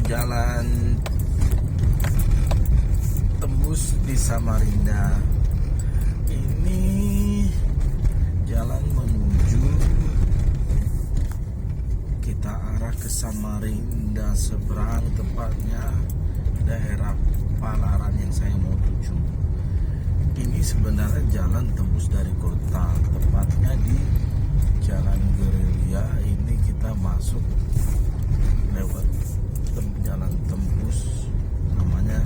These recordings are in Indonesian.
jalan tembus di Samarinda. Ini jalan menuju kita arah ke Samarinda, seberang tepatnya daerah Palaran yang saya mau tuju. Ini sebenarnya jalan tembus dari kota, tepatnya di Jalan Gerilya. Ini kita masuk lewat jalan tembus, namanya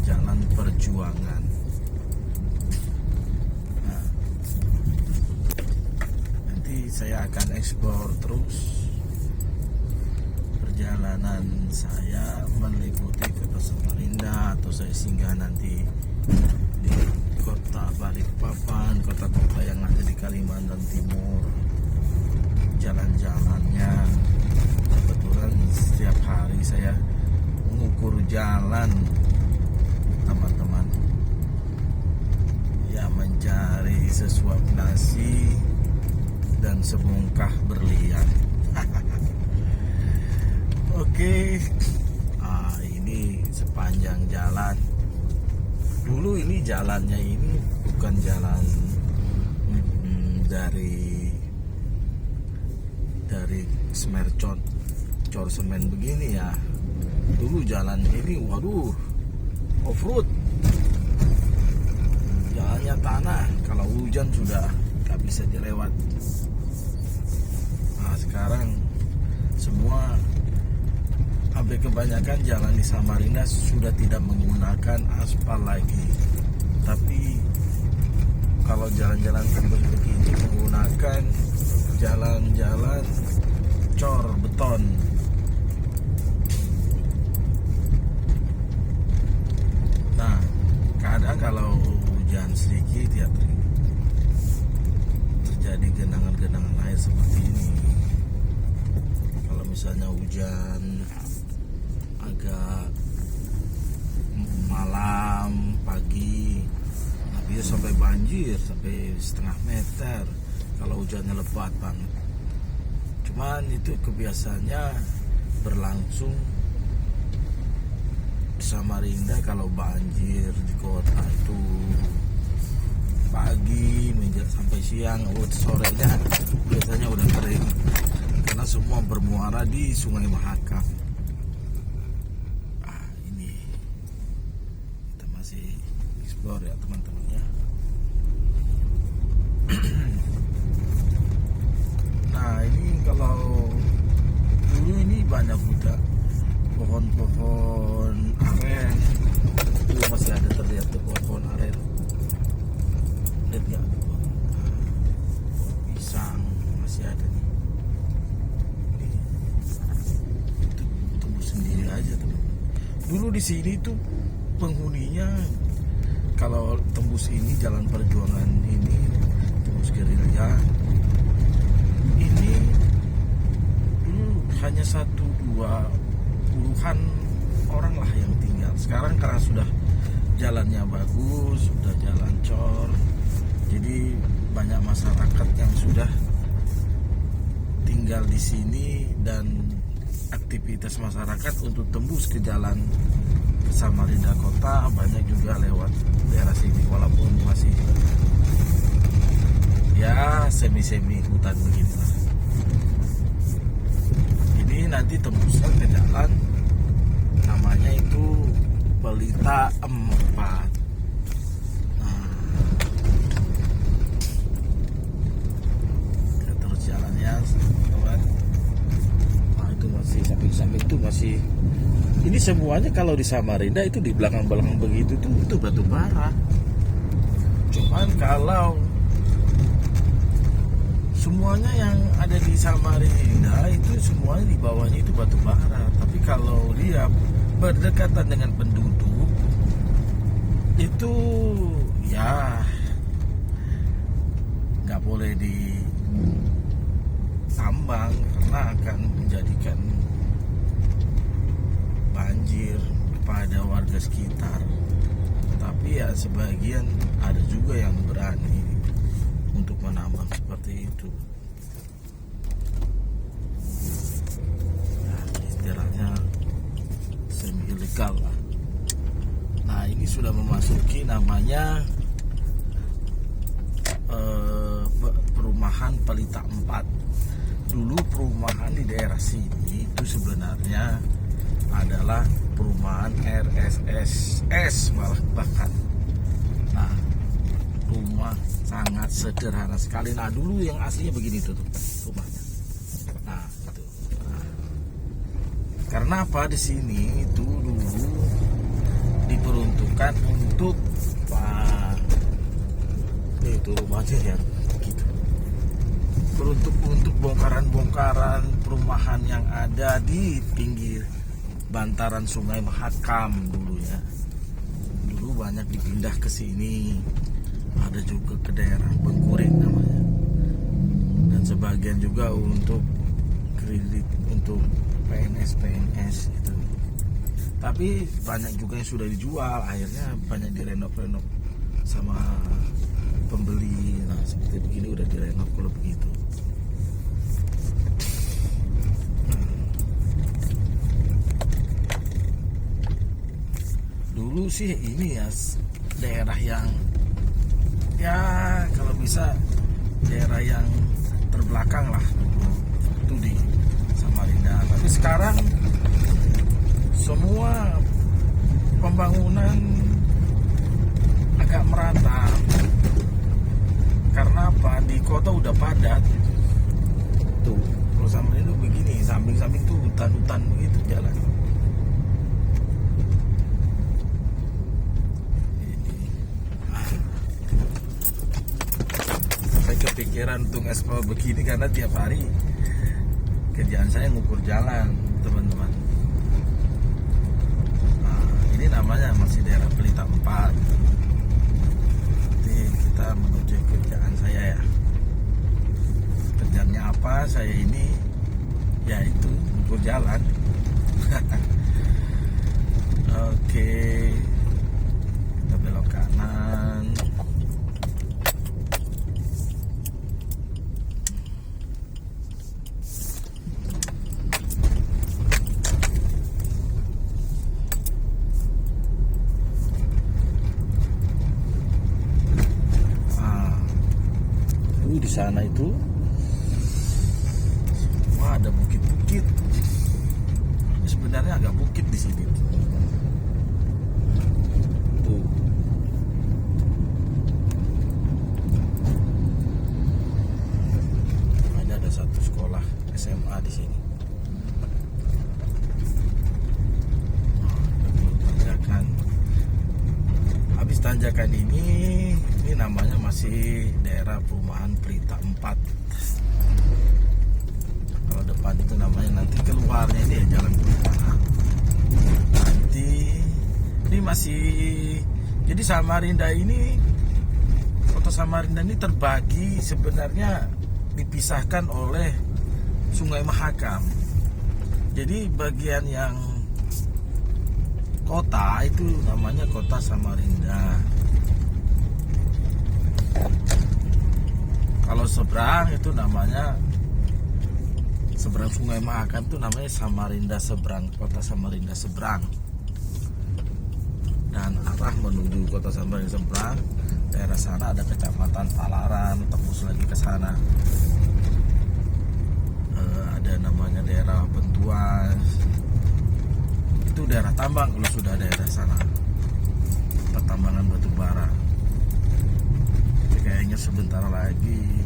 Jalan Perjuangan. Nah, nanti saya akan eksplor terus perjalanan saya meliputi kota Samarinda, atau saya singgah nanti di kota Balikpapan, kota-kota yang ada di Kalimantan Timur. Jalan-jalannya kebetulan setiap hari saya mengukur jalan, teman-teman, ya, mencari sesuap nasi dan sebongkah berlian. Oke. Ini sepanjang jalan. Dulu ini jalannya ini bukan jalan dari Semercon cor semen begini ya. Dulu jalan ini, waduh, off-road, jalannya tanah, kalau hujan sudah gak bisa dilewat. Nah, sekarang semua, hampir kebanyakan jalan di Samarinda sudah tidak menggunakan aspal lagi, tapi kalau jalan-jalan tembus begini menggunakan jalan-jalan cor beton. Nah, kadang kalau hujan sedikit ya terjadi genangan-genangan air seperti ini. Kalau misalnya hujan agak malam, pagi, nah bisa sampai banjir, sampai setengah meter kalau hujannya lebat banget. Cuman itu kebiasaannya berlangsung di Samarinda. Kalau banjir di kota itu pagi menjelang sampai siang, sorenya biasanya udah kering karena semua bermuara di Sungai Mahakam. Ini kita masih explore ya, teman-teman ya. Nah, ini kalau dulu ini banyak juga pohon-pohon aren. Itu masih ada terlihat tuh pohon aren. Lihat nggak? Pohon pisang masih ada nih. Itu tumbuh sendiri aja, teman. Dulu di sini tuh penghuninya, kalau tembus ini Jalan Perjuangan ini, tembus Gerilya ini dulu hanya 1-2 puluhan orang lah yang tinggal. Sekarang karena sudah jalannya bagus, sudah jalan cor, jadi banyak masyarakat yang sudah tinggal di sini, dan aktivitas masyarakat untuk tembus ke jalan Samarinda kota banyak juga lewat daerah sini, walaupun masih ya semi-semi hutan beginilah. Ini nanti tembusnya ke jalan namanya itu Pelita 4. Kita terus jalannya, kawan. Nah, itu masih samping-samping itu masih. Ini semuanya kalau di Samarinda itu di belakang-belakang begitu tuh itu batu bara. Cuman kalau semuanya yang ada di Samarinda itu semuanya di bawahnya itu batu bara. Tapi kalau dia berdekatan dengan penduduk itu ya nggak boleh ditambang karena akan menjadikan banjir kepada warga sekitar. Tapi ya sebagian ada juga yang berani untuk menambang seperti itu. Nah, istilahnya ilegal lah. Nah ini sudah memasuki namanya perumahan Pelita 4. Dulu perumahan di daerah sini itu sebenarnya adalah perumahan RSSS malah bahkan. Nah rumah sangat sederhana sekali. Nah dulu yang aslinya begini tuh rumahnya. Nah itu. Nah, karena apa di sini itu dulu diperuntukkan untuk itu rumahnya ya gitu. Untuk bongkaran-bongkaran perumahan yang ada di pinggir bantaran Sungai Mahakam dulu ya. Dulu banyak dipindah ke sini. Ada juga ke daerah Bengkuring namanya. Dan sebagian juga untuk kredit untuk PNS itu. Tapi banyak juga yang sudah dijual, akhirnya banyak direnov sama pembeli. Nah seperti begini udah direnov kalau begitu. Dulu sih ini ya daerah yang ya kalau bisa daerah yang terbelakang lah itu di Samarinda. Tapi sekarang semua pembangunan agak merata. Karena apa? Di kota udah padat. Tuh, kalau Samarinda begini, samping-samping tuh hutan-hutan begitu jalan. Saya kepikiran untuk ekspor begini karena tiap hari kerjaan saya ngukur jalan, teman-teman. Nah, ini namanya masih daerah Pelita 4. Nanti kita menuju kerjaan saya ya. Kerjaannya apa? Saya ini ya itu ngukur jalan. Oke, kita belok kanan. Di sana itu wah ada bukit-bukit. Sebenarnya agak bukit di sini. Tuh. Ada satu sekolah SMA di sini. Tanjakan. Habis tanjakan ini namanya masih daerah perumahan Pelita 4. Kalau depan itu namanya nanti keluarnya ini ya Jalan Pelita. Nanti ini masih jadi Samarinda ini, kota Samarinda ini terbagi sebenarnya dipisahkan oleh Sungai Mahakam. Jadi bagian yang kota itu namanya kota Samarinda. Kalau seberang itu namanya seberang Sungai Mahakam itu namanya Samarinda Seberang, kota Samarinda Seberang. Dan arah menuju kota Samarinda Seberang, daerah sana ada kecamatan Palaran, tembus lagi ke sana. Ada namanya daerah Bentuas. Itu daerah tambang kalau sudah daerah sana. Pertambangan batu bara. Kayaknya sebentar lagi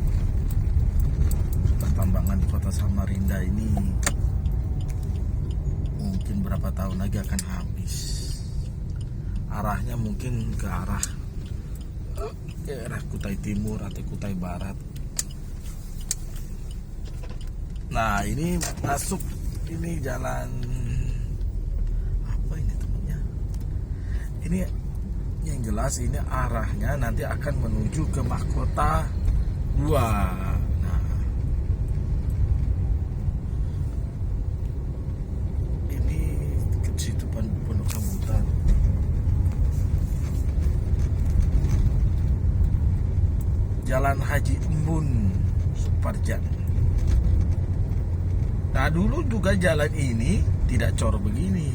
pertambangan di kota Samarinda ini mungkin berapa tahun lagi akan habis. Arahnya mungkin ke arah daerah Kutai Timur atau Kutai Barat. Nah ini masuk ini jalan apa ini temannya? Ini yang jelas ini arahnya nanti akan menuju ke Mahkota 2. Nah, ini ke situ Pondok Rambutan. Jalan Haji Embun Suparjan. Nah dulu juga jalan ini tidak cor begini.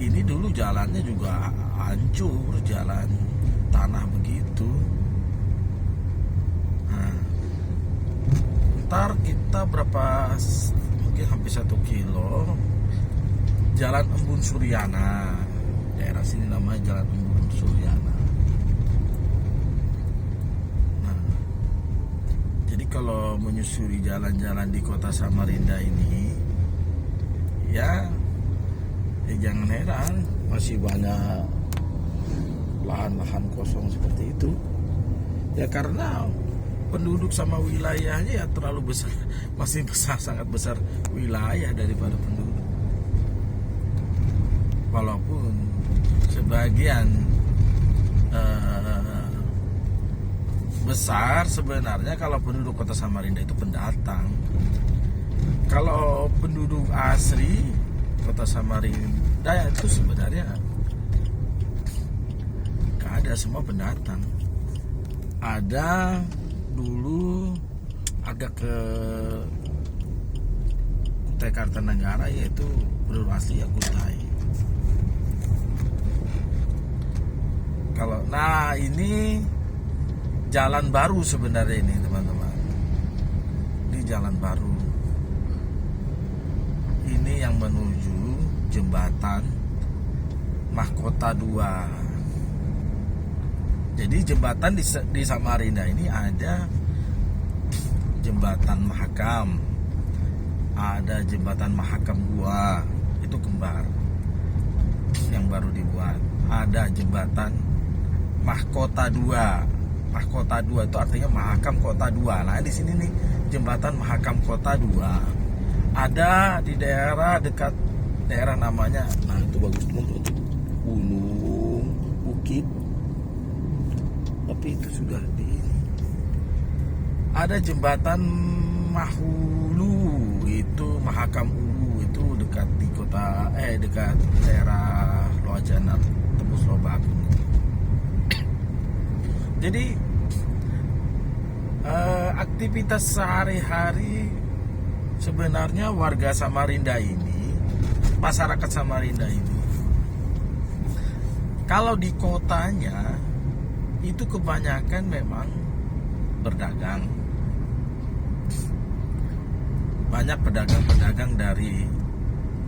ini dulu jalannya juga hancur, jalan tanah begitu. Nah, ntar kita mungkin hampir 1 kilo Jalan Embun Suryana, daerah sini namanya Jalan Embun Suryana. Nah, jadi kalau menyusuri jalan-jalan di kota Samarinda ini, ya jangan heran masih banyak lahan-lahan kosong seperti itu. Ya karena penduduk sama wilayahnya ya terlalu besar, masih besar, sangat besar wilayah daripada penduduk. Walaupun sebagian besar sebenarnya kalau penduduk kota Samarinda itu pendatang. Kalau penduduk asli kota Samarinda itu sebenarnya gak ada, semua pendatang. Ada dulu agak ke Kutai Kartanegara, yaitu penduduk asli ya Kutai. Nah ini jalan baru sebenarnya ini teman-teman. Ini jalan baru. Ini yang menuju jembatan Mahkota 2. Jadi jembatan di Samarinda ini ada jembatan Mahakam, ada jembatan Mahakam 2, itu kembar yang baru dibuat. Ada jembatan Mahkota 2. Mahkota 2 itu artinya Mahakam Kota 2. Nah, di sini nih jembatan Mahakam Kota 2. Ada di daerah dekat daerah namanya, nah itu bagus teman-teman, Gunung Bukit. Tapi itu sudah di ini. Ada jembatan Mahulu, itu Mahakam Ulu, itu dekat di kota dekat daerah Loajanan, tembus Lobagung. Jadi aktivitas sehari-hari sebenarnya warga Samarinda ini, masyarakat Samarinda ini, kalau di kotanya itu kebanyakan memang berdagang. Banyak pedagang-pedagang dari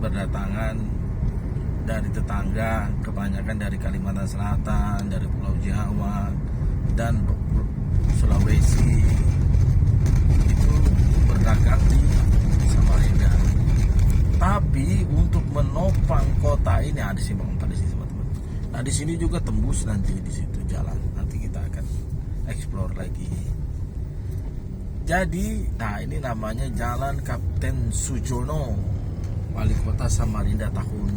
berdatangan dari tetangga, kebanyakan dari Kalimantan Selatan, dari Pulau Jawa dan Sulawesi, itu berdagang di Samarinda. Tapi untuk menopang kota ini ada simpang 4 di sini teman-teman. Nah di sini juga tembus nanti di situ jalan. Nanti kita akan explore lagi. Jadi, nah ini namanya Jalan Kapten Sujono, Wali Kota Samarinda tahun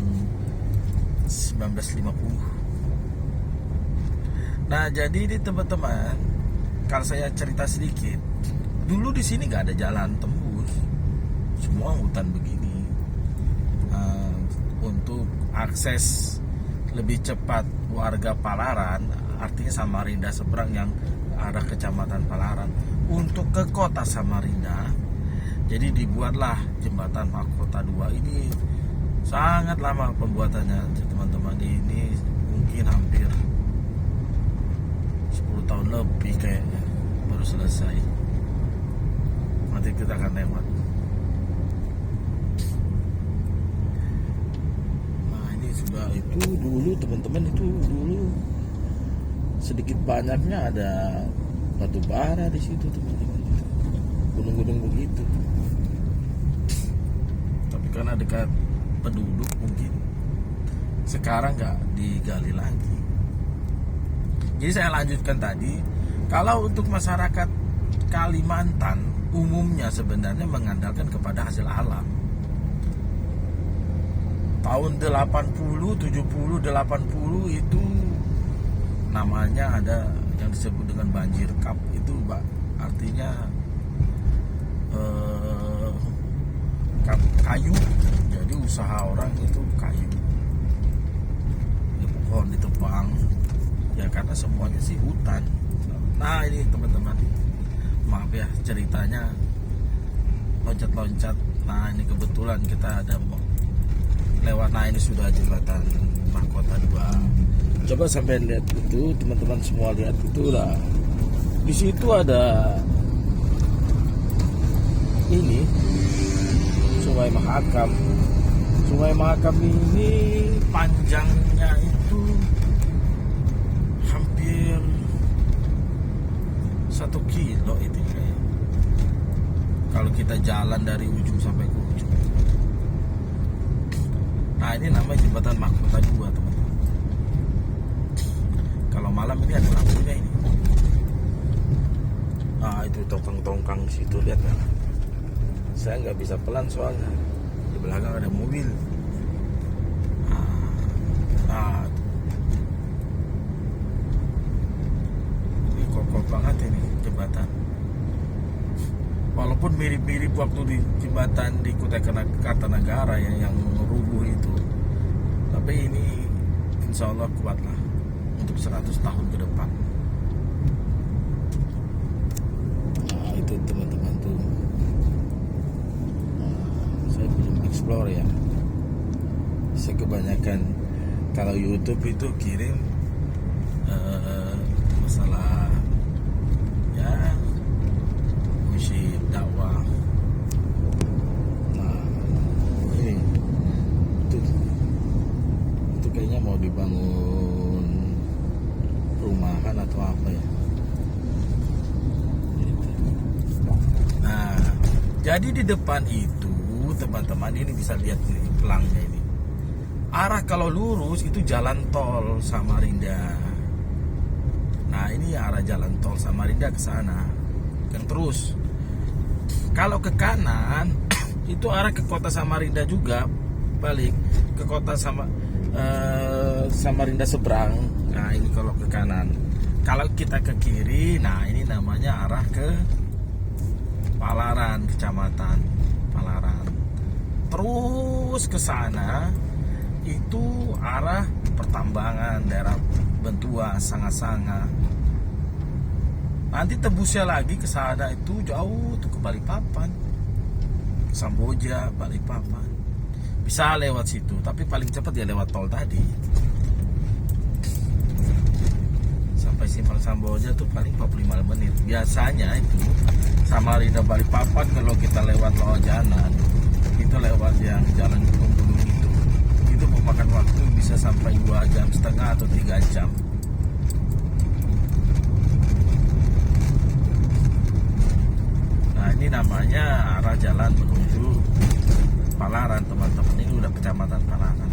1950. Nah jadi ini teman-teman, kalau saya cerita sedikit, dulu di sini nggak ada jalan tembus, semua hutan begini. Untuk akses lebih cepat warga Palaran, artinya Samarinda seberang yang arah kecamatan Palaran, untuk ke kota Samarinda, jadi dibuatlah jembatan Mahkota 2 ini. Sangat lama pembuatannya teman-teman, ini mungkin hampir 10 tahun lebih kayaknya baru selesai. Nanti kita akan lewat. Nah ini sudah, itu dulu teman-teman, itu dulu sedikit banyaknya ada batu bara di situ teman-teman, gunung-gunung begitu. Tapi karena dekat penduduk mungkin sekarang nggak digali lagi. Jadi saya lanjutkan tadi, kalau untuk masyarakat Kalimantan umumnya sebenarnya mengandalkan kepada hasil alam. Tahun 80, 70, 80 itu namanya ada yang disebut dengan banjir kap, itu artinya kayu. Jadi usaha orang itu kayu, pohon ditebang. Ya karena semuanya sih hutan. Nah ini teman-teman, maaf ya ceritanya loncat-loncat. Nah ini kebetulan kita ada lewat. Nah, ini sudah jembatan Mahkota 2. Coba sampai lihat itu, teman-teman semua lihat itu lah. Di situ ada ini Sungai Mahakam. Sungai Mahakam ini panjangnya itu hampir 1 kilo itu kayak. Kalau kita jalan dari ujung sampai ke ujung. Nah, ini namanya jembatan Mahkota 2, teman-teman. Kalau malam ini ada lampunya ini. Nah, itu tongkang-tongkang situ, lihat kan. Saya nggak bisa pelan soalnya di belakang ada mobil. Nah, ini kokoh banget ini jembatan. Walaupun mirip-mirip waktu di jembatan di Kutai Kartanegara yang rubuh itu, tapi ini insya Allah kuat lah untuk 100 tahun ke depan. Nah, itu teman-teman tuh. Saya belum explore ya. Saya kebanyakan kalau YouTube itu kirim masalah ya musik dakwah. Nah, ini itu kayaknya mau dibangun perumahan atau apa ya. Nah, jadi di depan itu teman-teman ini bisa lihat di pelangnya ini. Arah kalau lurus itu jalan tol Samarinda. Nah, ini arah jalan tol Samarinda ke sana. Yang terus. Kalau ke kanan itu arah ke kota Samarinda juga, balik ke kota Samarinda seberang. Nah, ini kalau ke kanan. Kalau kita ke kiri, nah ini namanya arah ke Palaran, kecamatan Palaran. Terus ke sana itu arah pertambangan, daerah Bentua, Sanga-Sanga. Nanti tembusnya lagi ke sana itu jauh tuh ke Balikpapan, Samboja, Balikpapan. Bisa lewat situ, tapi paling cepat ya lewat tol tadi. Sampai Simpang Samboja tuh paling 45 menit. Biasanya itu Samarinda Balikpapan kalau kita lewat Lojanan, itu lewat yang jalan gunung-gunung itu memakan waktu bisa sampai 2,5 jam atau 3 jam. Nah, ini namanya arah jalan menuju Palaran, teman-teman. Ini udah kecamatan Palaran.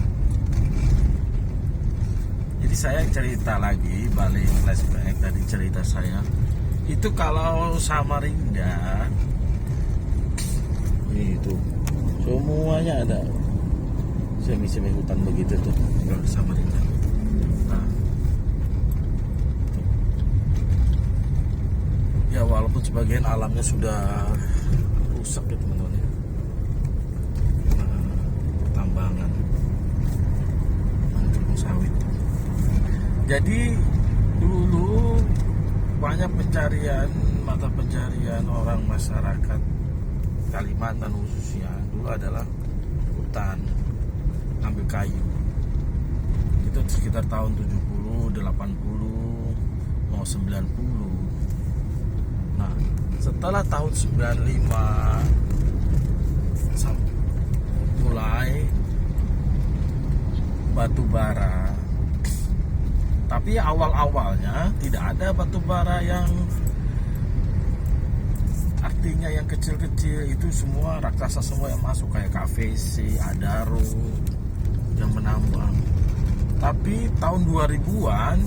Jadi saya cerita lagi, balik flashback tadi cerita saya. Itu kalau Samarinda itu semuanya ada semi-semi hutan begitu tuh kalau di Samarinda. Nah, ya walaupun sebagian alamnya sudah rusak ya teman-teman ya. Nah, pertambangan kelapa sawit. Jadi dulu banyak mata pencarian orang masyarakat Kalimantan khususnya dulu adalah hutan, ambil kayu. Itu sekitar tahun 70, 80, mau 90. Nah, setelah tahun 95 mulai batu bara. Tapi awal-awalnya tidak ada batu bara yang artinya yang kecil-kecil, itu semua raksasa semua yang masuk kayak KVC, Adaro yang menambang. Tapi tahun 2000-an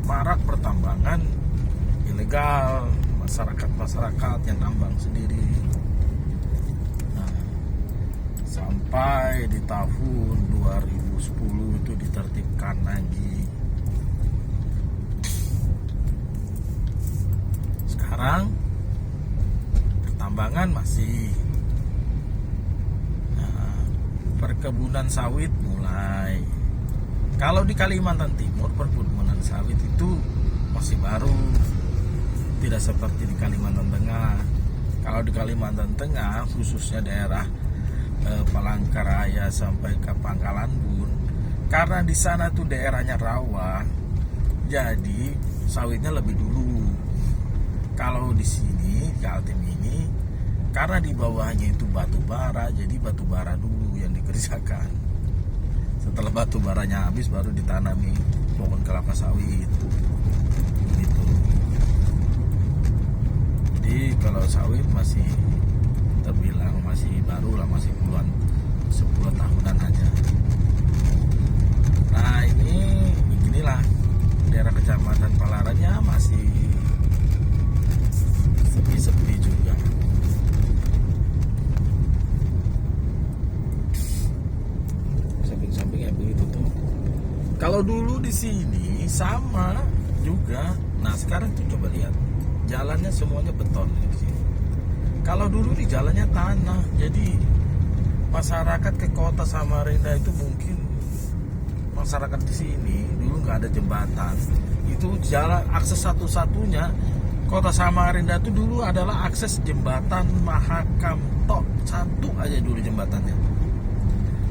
marak pertambangan ilegal, masyarakat yang nambang sendiri. Nah, sampai di tahun 2010 itu ditertibkan lagi. Sekarang pertambangan masih. Nah, perkebunan sawit mulai. Kalau di Kalimantan Timur perkebunan sawit itu masih baru, tidak seperti di Kalimantan Tengah. Kalau di Kalimantan Tengah khususnya daerah Palangkaraya sampai ke Pangkalan Bun, karena di sana tuh daerahnya rawa, jadi sawitnya lebih dulu. Kalau di sini Kaltim ini karena di bawahnya itu batu bara, jadi batu bara dulu yang dikerjakan. Setelah batu baranya habis baru ditanami pohon kelapa sawit. Gitu. Jadi kalau sawit masih terbilang masih baru lah, masih 10 tahunan aja. Nah ini beginilah daerah Kecamatan Palaran ya, masih sepi-sepi juga. Samping-samping ya begitu tuh. Kalau dulu di sini sama juga. Nah sekarang tuh coba lihat, jalannya semuanya beton di sini. Kalau dulu di jalannya tanah, jadi masyarakat ke kota Samarinda itu mungkin masyarakat di sini dulu nggak ada jembatan, itu jalan akses satu-satunya kota Samarinda itu dulu adalah akses jembatan Mahakam tok, satu aja dulu jembatannya.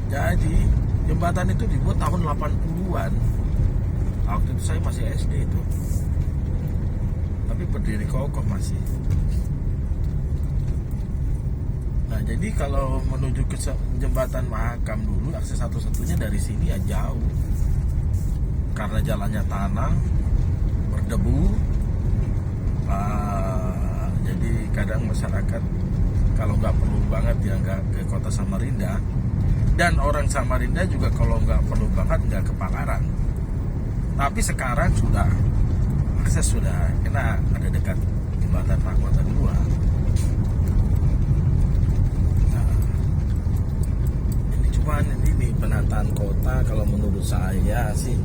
Jadi jembatan itu dibuat tahun 80-an. Waktu itu saya masih SD itu, tapi berdiri kokoh masih. Nah jadi kalau menuju ke jembatan Mahakam dulu akses satu-satunya dari sini ya jauh, karena jalannya tanah berdebu. Jadi kadang masyarakat kalau nggak perlu banget ya nggak ke kota Samarinda, dan orang Samarinda juga kalau nggak perlu banget nggak ke Palaran. Tapi sekarang sudah akses sudah kena, ada dekat jembatan Pakuatan 2. Cuman ini penataan kota kalau menurut saya sih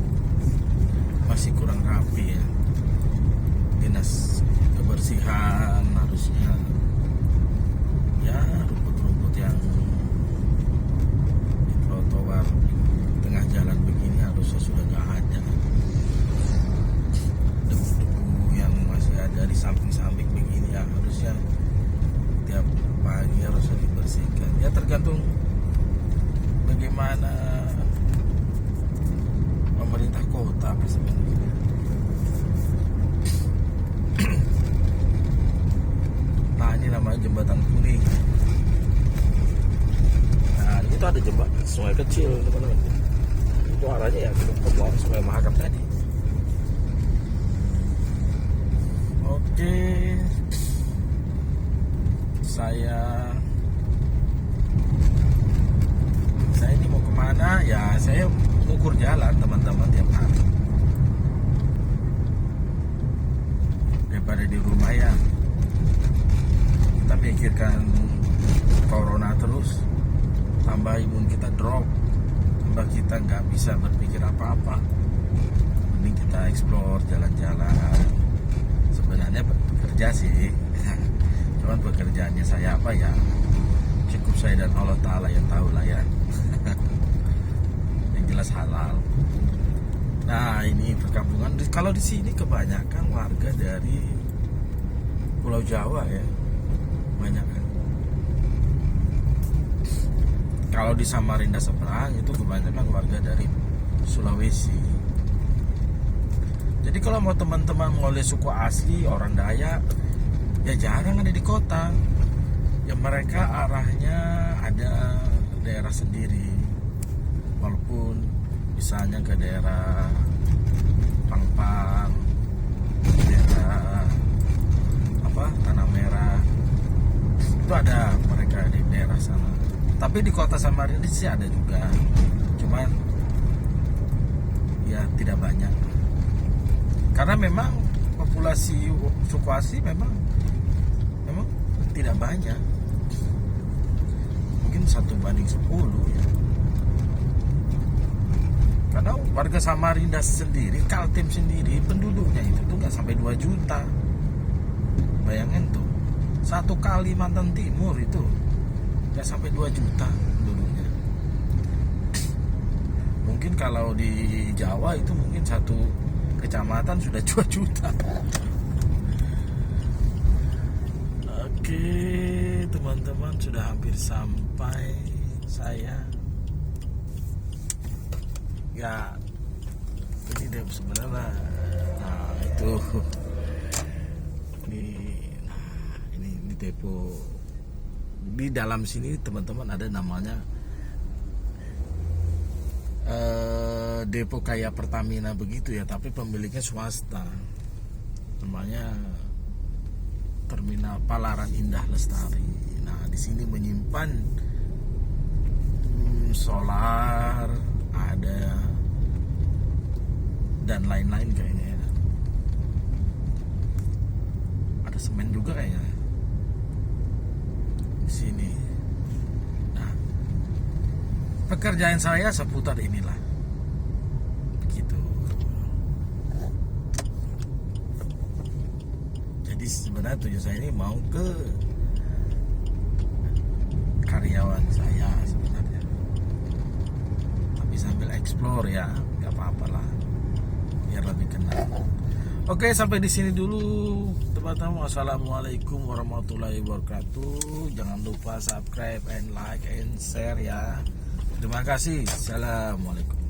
masih kurang rapi ya. Dinas kebersihan harusnya ya, rumput-rumput yang di trotoar tengah jalan begini harusnya sudah nggak ada. Debu-debu yang masih ada di samping-samping begini ya harusnya tiap pagi harusnya dibersihkan. Ya tergantung bagaimana pemerintah kota sebenarnya. Nah ini namanya jembatan kuning. Nah itu ada jembatan sungai kecil teman-teman. Itu arahnya ya ke bawah Sungai Mahakam tadi. Oke, saya ini mau kemana ya, saya ukur jalan teman-teman tiap hari daripada di rumah ya. Kita pikirkan corona terus, tambah imun kita drop, tambah kita nggak bisa berpikir apa-apa. Mending kita explore jalan-jalan. Sebenarnya bekerja sih cuman pekerjaannya saya apa ya, cukup saya dan Allah Ta'ala yang tahu lah ya. Yang jelas halal. Nah ini perkampungan. Kalau di sini kebanyakan warga dari Pulau Jawa ya, banyak kan. Kalau di Samarinda seberang itu kebanyakan warga dari Sulawesi. Jadi kalau mau teman-teman mau lihat suku asli orang Dayak ya jarang ada di kota. Ya mereka arahnya ada daerah sendiri, walaupun misalnya ke daerah Pangpang, daerah Tanah Merah, itu ada mereka di daerah sana. Tapi di kota Samarinda sih ada juga, cuman ya tidak banyak, karena memang populasi suku asli memang tidak banyak. 1/10 ya. Karena warga Samarinda sendiri, Kaltim sendiri, penduduknya itu tuh nggak sampai 2 juta. Bayangin tuh, satu Kalimantan Timur itu nggak sampai 2 juta penduduknya. Mungkin kalau di Jawa itu mungkin satu kecamatan sudah 2 juta. Oke teman-teman, sudah hampir sampai saya. Ya ini dia sebenarnya. Nah itu ini depo. Di dalam sini teman-teman ada namanya depo kayak Pertamina begitu ya, tapi pemiliknya swasta. Namanya Terminal Palaran Indah Lestari. Nah, di sini menyimpan solar, ada dan lain-lain kayaknya ya. Ada semen juga kayaknya di sini. Nah, pekerjaan saya seputar inilah. Begitu. Jadi sebenarnya tujuan saya ini mau ke karyawan saya sebenarnya, tapi sambil explore ya, nggak apa-apa lah, biar lebih kenal. Oke, sampai di sini dulu teman-teman. Wassalamualaikum warahmatullahi wabarakatuh. Jangan lupa subscribe and like and share ya. Terima kasih. Assalamualaikum.